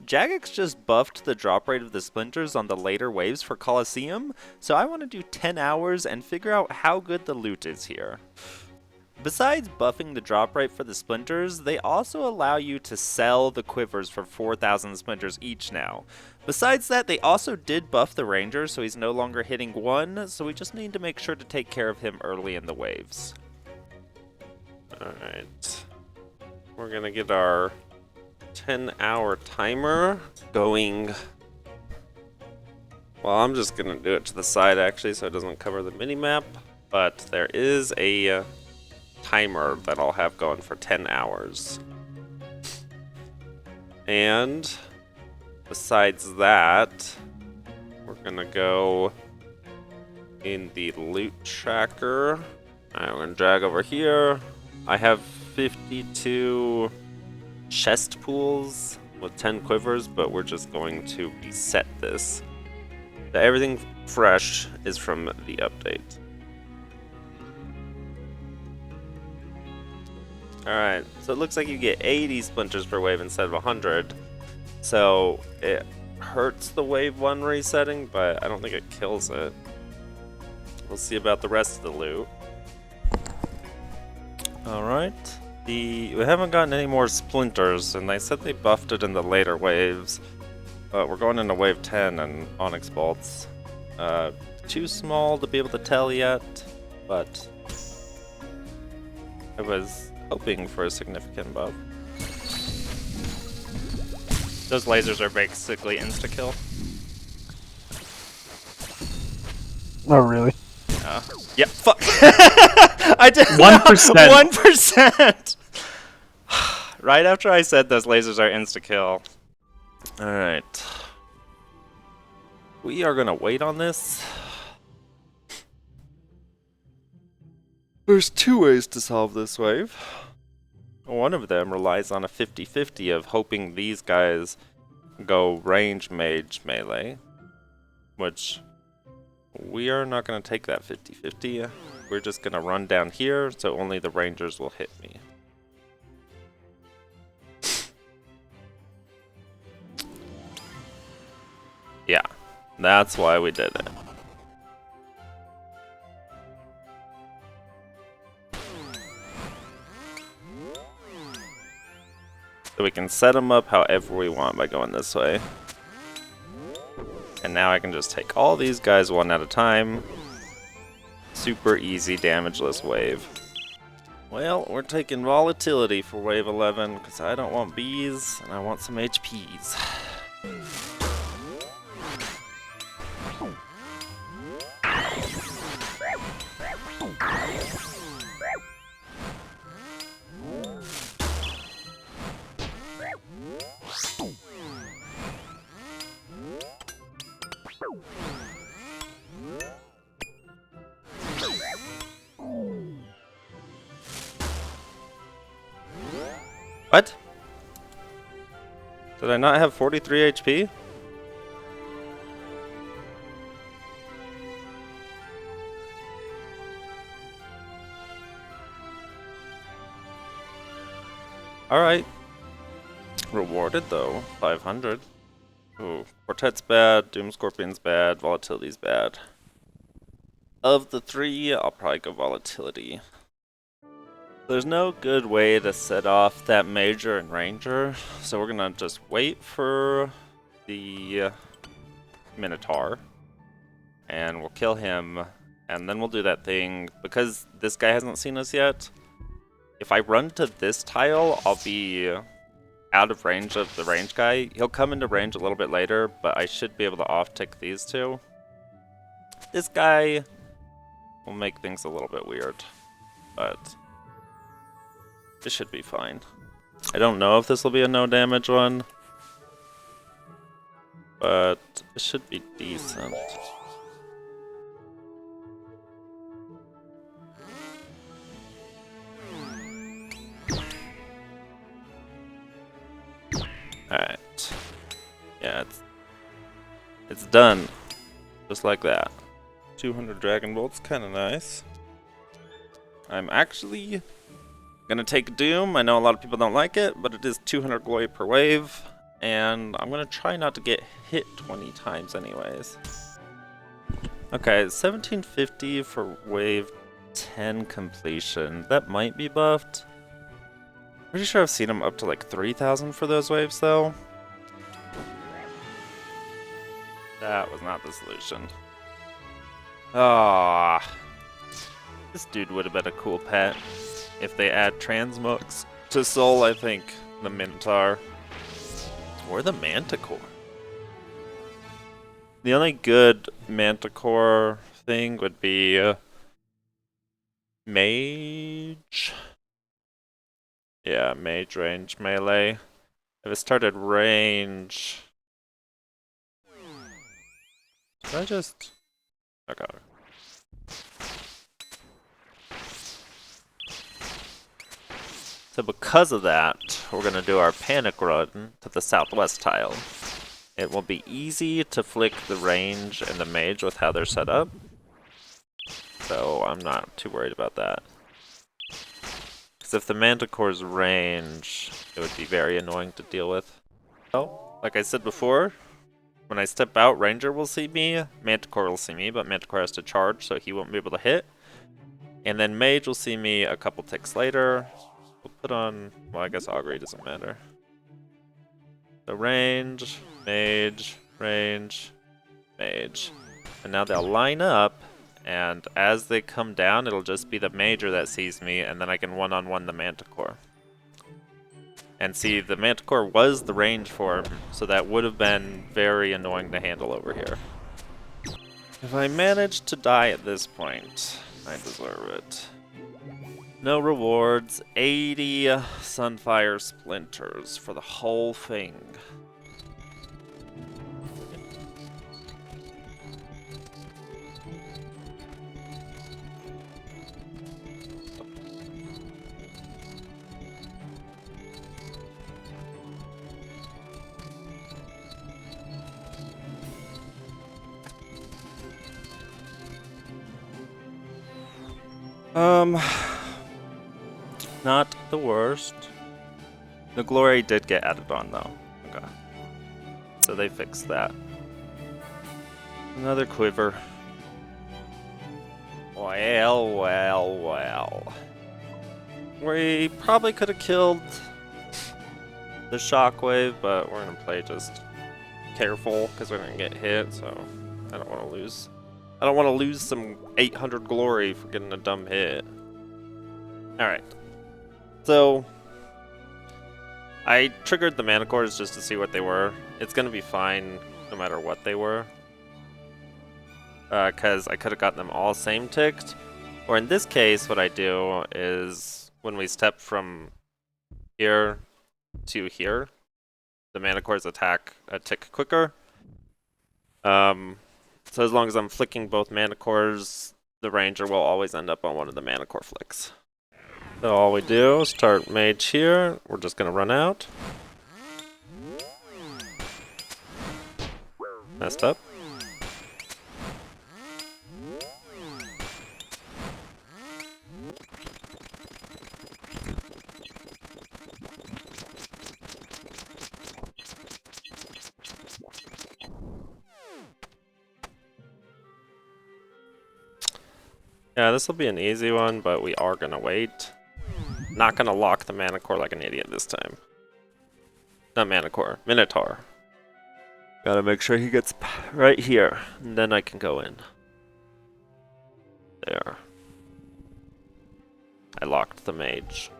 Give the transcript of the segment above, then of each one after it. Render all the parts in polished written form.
Jagex just buffed the drop rate of the splinters on the later waves for Coliseum, so I want to do 10 hours and figure out how good the loot is here. Besides buffing the drop rate for the splinters, they also allow you to sell the quivers for 4,000 splinters each now. Besides that, they also did buff the ranger, so he's no longer hitting 1, so we just need to make sure to take care of him early in the waves. Alright. We're gonna get our 10-hour timer going. Well, I'm just gonna do it to the side actually so it doesn't cover the mini-map, but there is a timer that I'll have going for 10 hours. And besides that, we're gonna go in the loot tracker. Alright, we're gonna drag over here. I have 52 chest pools with 10 quivers, but we're just going to reset this. So everything fresh is from the update. Alright, so it looks like you get 80 splinters per wave instead of 100. So it hurts the wave 1 resetting, but I don't think it kills it. We'll see about the rest of the loot. Alright. We haven't gotten any more splinters, and they said they buffed it in the later waves. But we're going into wave 10 and Onyx bolts. Too small to be able to tell yet, but I was hoping for a significant buff. Those lasers are basically insta-kill. Oh, really? Yeah, fuck. I did 1%. 1%. Right after I said those lasers are insta-kill. Alright. We are gonna wait on this. There's 2 ways to solve this wave. One of them relies on a 50-50 of hoping these guys go range mage melee, which we are not going to take that 50-50. We're just going to run down here so only the rangers will hit me. Yeah, that's why we did it. So we can set them up however we want by going this way. And now I can just take all these guys one at a time. Super easy, damageless wave. Well, we're taking volatility for wave 11 because I don't want bees and I want some HPs. What? Did I not have 43 HP? Alright. Rewarded though, 500. Ooh, Quartet's bad, Doom Scorpion's bad, Volatility's bad. Of the 3, I'll probably go Volatility. There's no good way to set off that Major and Ranger, so we're gonna just wait for the Minotaur, and we'll kill him, and then we'll do that thing. Because this guy hasn't seen us yet, if I run to this tile, I'll be out of range of the range guy. He'll come into range a little bit later, but I should be able to off-tick these 2. This guy will make things a little bit weird, but this should be fine. I don't know if this will be a no damage one, but it should be decent. Alright. Yeah, it's done. Just like that. 200 Dragon Bolts, kinda nice. I'm actually gonna take Doom. I know a lot of people don't like it, but it is 200 glory per wave. And I'm gonna try not to get hit 20 times anyways. Okay, 1750 for wave 10 completion. That might be buffed. Pretty sure I've seen them up to like 3,000 for those waves though. That was not the solution. Ah, this dude would have been a cool pet. If they add transmogs to Soul, I think the Minotaur. Or the Manticore. The only good Manticore thing would be Mage. Yeah, Mage range melee. If it started range... Did I just... Okay. So because of that, we're going to do our panic run to the southwest tile. It will be easy to flick the range and the mage with how they're set up. So I'm not too worried about that. Because if the Manticore's range, it would be very annoying to deal with. Oh, like I said before, when I step out, Ranger will see me, Manticore will see me, but Manticore has to charge, so he won't be able to hit. And then Mage will see me a couple ticks later. We'll put on, well, I guess Augury doesn't matter. So range, mage, range, mage. And now they'll line up, and as they come down, it'll just be the Major that sees me, and then I can one-on-one the Manticore. And see, the Manticore was the range form, so that would have been very annoying to handle over here. If I manage to die at this point, I deserve it. No rewards, 80 Sunfire Splinters for the whole thing. Not the worst. The glory did get added on though. Okay. So they fixed that. Another quiver. Well, well, well. We probably could have killed the shockwave, but we're gonna play just careful because we're gonna get hit, so I don't want to lose. I don't want to lose some 800 glory for getting a dumb hit. Alright. So, I triggered the Manticores just to see what they were. It's going to be fine no matter what they were. Because I could have gotten them all same ticked. Or in this case, what I do is when we step from here to here, the Manticores attack a tick quicker. So as long as I'm flicking both Manticores, the Ranger will always end up on one of the Manticore flicks. So all we do is start mage here. We're just gonna run out. Messed up. Yeah, this will be an easy one, but we are gonna wait. Not gonna lock the Manticore like an idiot this time. Not Manticore, Minotaur. Gotta make sure he gets right here, and then I can go in. There. I locked the mage.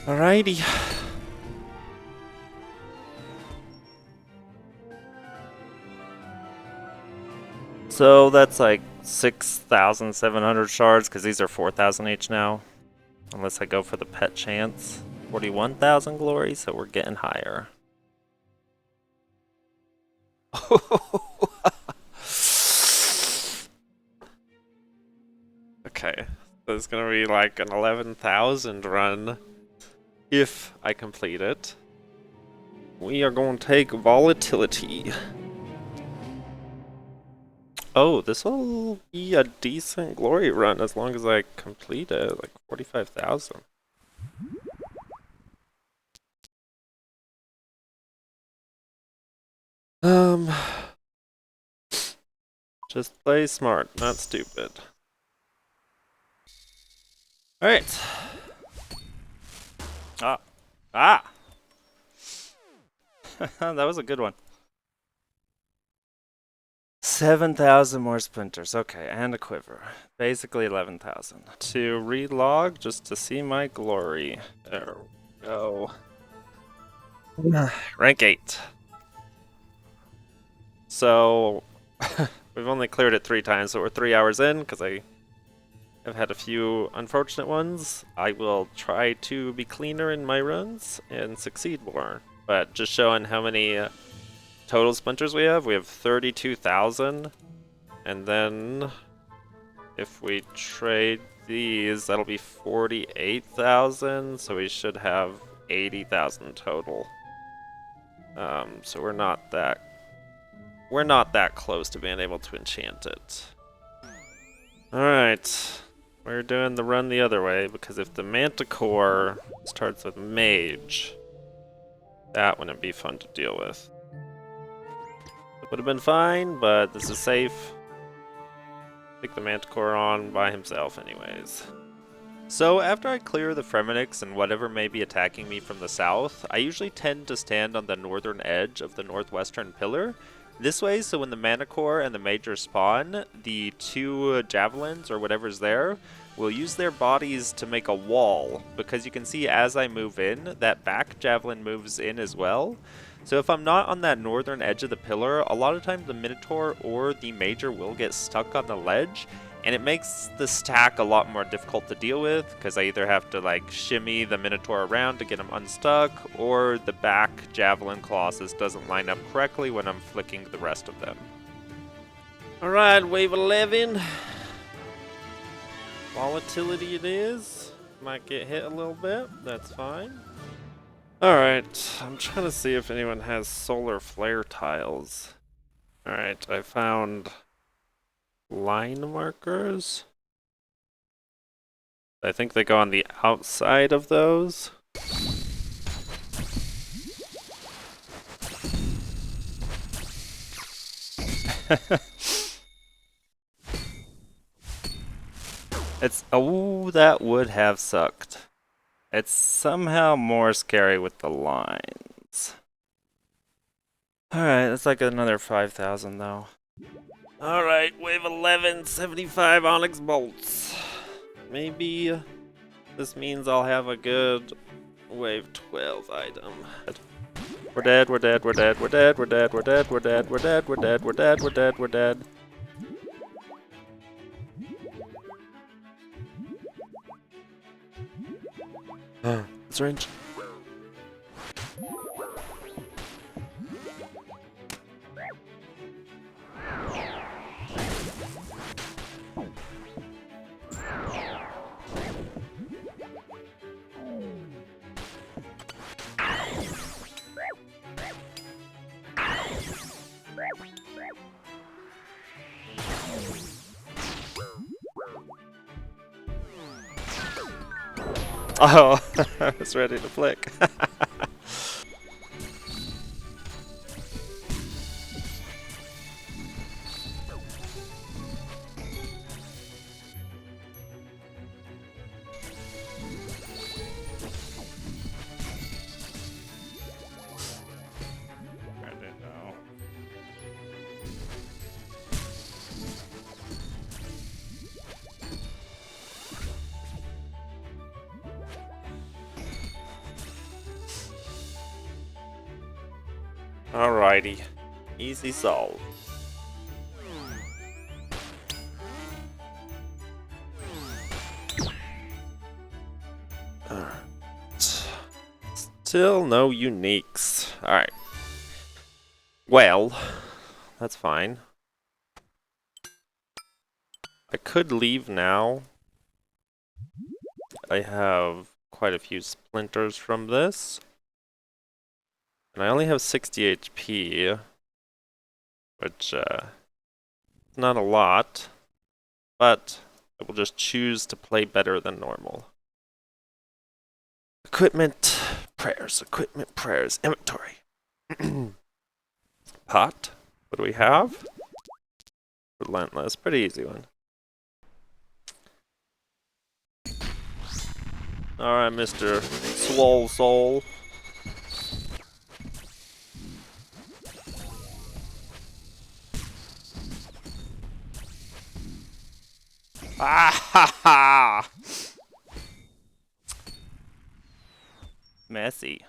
Alrighty. So that's like 6,700 shards, because these are 4,000 each now. Unless I go for the pet chance. 41,000 glory, so we're getting higher. Okay, so it's gonna be like an 11,000 run if I complete it. We are going to take volatility. Oh, this will be a decent glory run as long as I complete it, like 45,000. Just play smart, not stupid. Alright. Ah. Ah! That was a good one. 7,000 more splinters. Okay, and a quiver. Basically 11,000. To relog just to see my glory. There we go. Rank 8. So, we've only cleared it 3 times, so we're 3 hours in, because I have had a few unfortunate ones. I will try to be cleaner in my runs and succeed more. But just showing how many total splinters we have 32,000. And then, if we trade these, that'll be 48,000, so we should have 80,000 total. So we're not that close to being able to enchant it. Alright, we're doing the run the other way, because if the Manticore starts with Mage, that wouldn't be fun to deal with. It would have been fine, but this is safe. Take the Manticore on by himself anyways. So after I clear the Fremenix and whatever may be attacking me from the south, I usually tend to stand on the northern edge of the northwestern pillar. This way, so when the Manticore and the Major spawn, the 2 javelins or whatever's there will use their bodies to make a wall, because you can see as I move in, that back javelin moves in as well. So if I'm not on that northern edge of the pillar, a lot of times the Minotaur or the Major will get stuck on the ledge, and it makes the stack a lot more difficult to deal with, because I either have to like shimmy the Minotaur around to get him unstuck, or the back Javelin Colossus doesn't line up correctly when I'm flicking the rest of them. Alright, wave 11. Volatility it is. Might get hit a little bit, that's fine. Alright, I'm trying to see if anyone has solar flare tiles. Alright, I found line markers. I think they go on the outside of those. Oh, that would have sucked. It's somehow more scary with the lines. Alright, that's like another 5,000 though. Alright, wave 11, 75 Onyx Bolts. Maybe this means I'll have a good wave 12 item. We're dead, we're dead, we're dead, we're dead, we're dead, we're dead, we're dead, we're dead, we're dead, we're dead, we're dead, we're dead. It's range. Oh, I was ready to flick. Alrighty, easy solve. Alright. Still no uniques. Alright. Well, that's fine. I could leave now I have quite a few splinters from this. And I only have 60 HP, which is not a lot, but I will just choose to play better than normal. Equipment, prayers, inventory. Pot, what do we have? Relentless, pretty easy one. Alright, Mr. Swole Soul. Ah ha ha! Messy.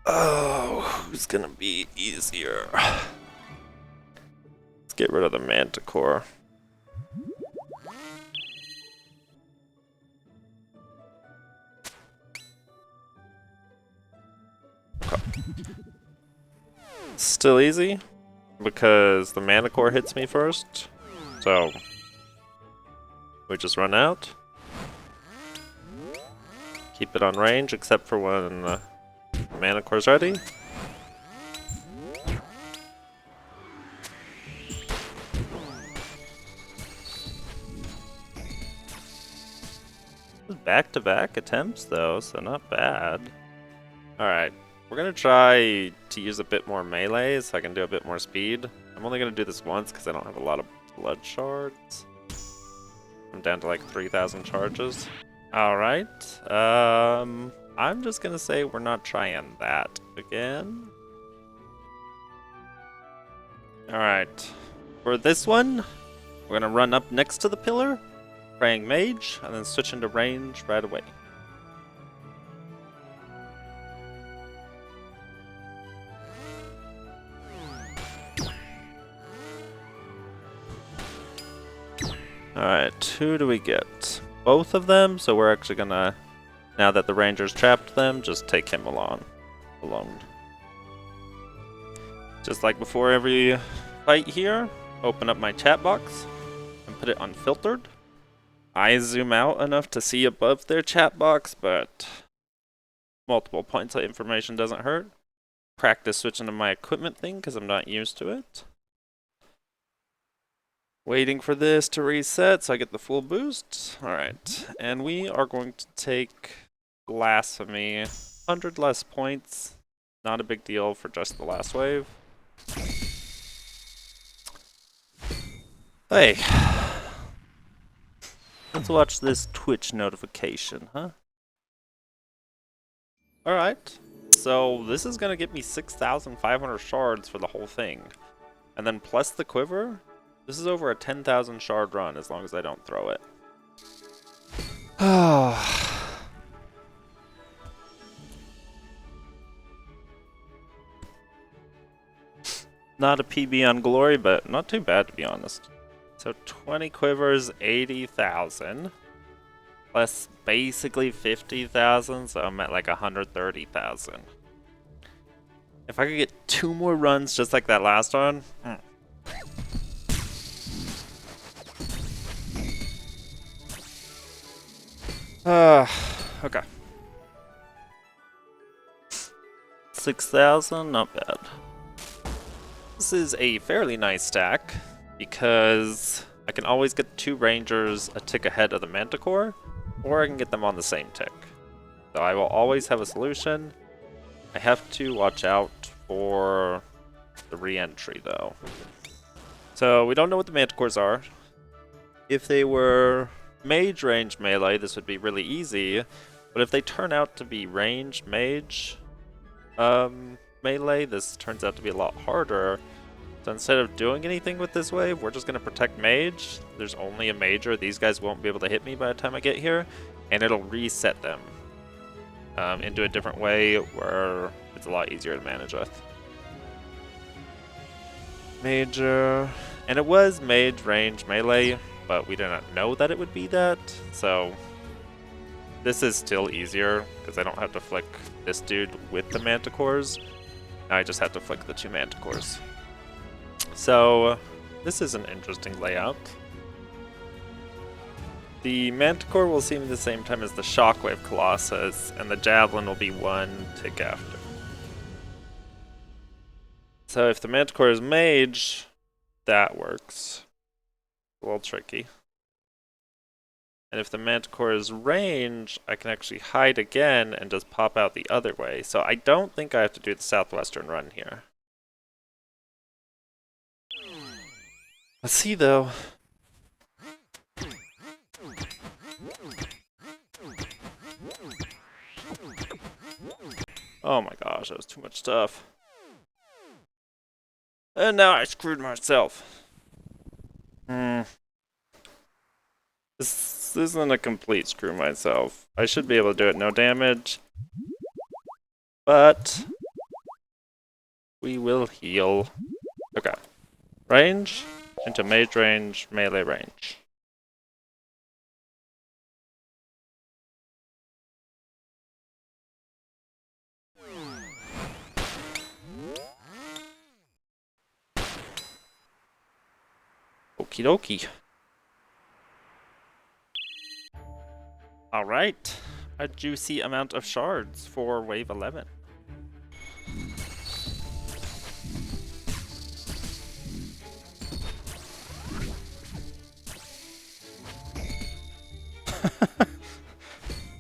Oh, who's gonna be easier? Let's get rid of the manticore. Still easy because the manticore hits me first, so we just run out. Keep it on range except for when the manticore's ready. Back-to-back attempts though, so not bad. Alright, we're gonna try to use a bit more melee so I can do a bit more speed. I'm only gonna do this once because I don't have a lot of blood shards. I'm down to like 3,000 charges. Alright, I'm just gonna say we're not trying that again. Alright, for this one, we're gonna run up next to the pillar, praying mage, and then switch into range right away. Alright, who do we get? Both of them, so we're actually gonna, now that the rangers trapped them, just take him alone. Just like before every fight here, open up my chat box and put it unfiltered. I zoom out enough to see above their chat box, but multiple points of information doesn't hurt. Practice switching to my equipment thing because I'm not used to it. Waiting for this to reset so I get the full boost. Alright, and we are going to take Blasphemy. 100 less points. Not a big deal for just the last wave. Hey. Let's watch this Twitch notification, huh? Alright. So this is gonna get me 6,500 shards for the whole thing. And then plus the quiver, this is over a 10,000 shard run as long as I don't throw it. Not a PB on glory, but not too bad to be honest. So 20 quivers, 80,000. Plus basically 50,000, so I'm at like 130,000. If I could get 2 more runs just like that last one. Okay. 6,000, not bad. This is a fairly nice stack because I can always get 2 rangers a tick ahead of the manticore, or I can get them on the same tick. So I will always have a solution. I have to watch out for the re-entry though. So we don't know what the manticores are. If they were mage range melee, this would be really easy, but if they turn out to be range mage melee, this turns out to be a lot harder. So instead of doing anything with this wave, we're just going to protect mage. There's only a major. These guys won't be able to hit me by the time I get here, and it'll reset them into a different way where it's a lot easier to manage with. Major, and it was mage range melee, but we did not know that it would be that, so this is still easier because I don't have to flick this dude with the manticores. Now I just have to flick the 2 manticores. So this is an interesting layout. The Manticore will seem the same time as the Shockwave Colossus, and the Javelin will be one tick after. So if the Manticore is Mage, that works. A little tricky. And if the Manticore is range, I can actually hide again and just pop out the other way. So I don't think I have to do the southwestern run here. Let's see though. Oh my gosh, that was too much stuff. And now I screwed myself. This isn't a complete screw myself. I should be able to do it no damage. But we will heal. Okay. Range into mage range, melee range. Okie dokie. Alright, a juicy amount of shards for wave 11.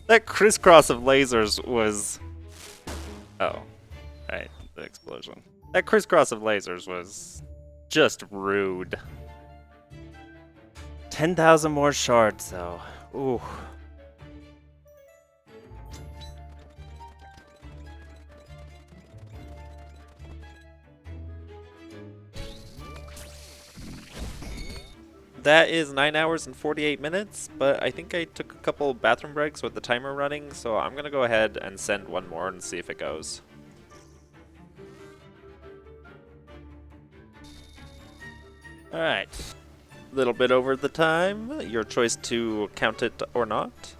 That crisscross of lasers was... Oh, right, the explosion. That crisscross of lasers was just rude. 10,000 more shards though. Ooh. That is 9 hours and 48 minutes, but I think I took a couple bathroom breaks with the timer running, so I'm gonna go ahead and send one more and see if it goes. Alright. A little bit over the time, your choice to count it or not.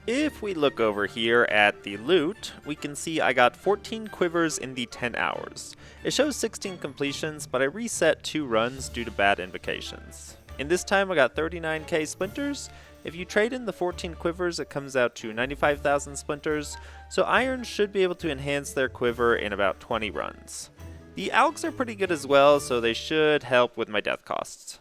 If we look over here at the loot, we can see I got 14 quivers in the 10 hours. It shows 16 completions, but I reset 2 runs due to bad invocations. In this time I got 39k splinters. If you trade in the 14 quivers, it comes out to 95,000 splinters, so Iron should be able to enhance their quiver in about 20 runs. The alks are pretty good as well, so they should help with my death costs.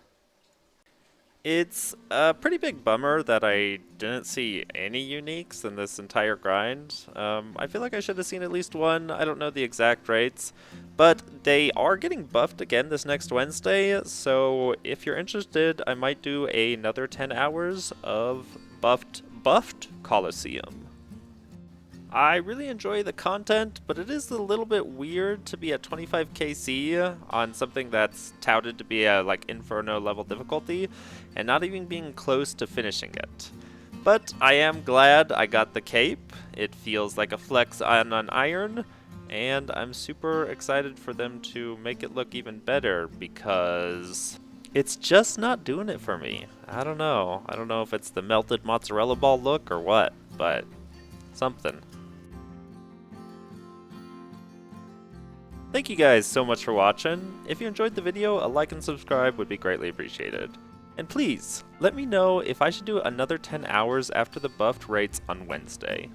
It's a pretty big bummer that I didn't see any uniques in this entire grind. I feel like I should have seen at least one. I don't know the exact rates, but they are getting buffed again this next Wednesday, so if you're interested, I might do another 10 hours of buffed Coliseum. I really enjoy the content, but it is a little bit weird to be at 25k C on something that's touted to be a like Inferno level difficulty, and not even being close to finishing it. But I am glad I got the cape. It feels like a flex on an Iron, and I'm super excited for them to make it look even better because it's just not doing it for me. I don't know. I don't know if it's the melted mozzarella ball look or what, but something. Thank you guys so much for watching. If you enjoyed the video, a like and subscribe would be greatly appreciated. And please, let me know if I should do another 10 hours after the buffed rates on Wednesday.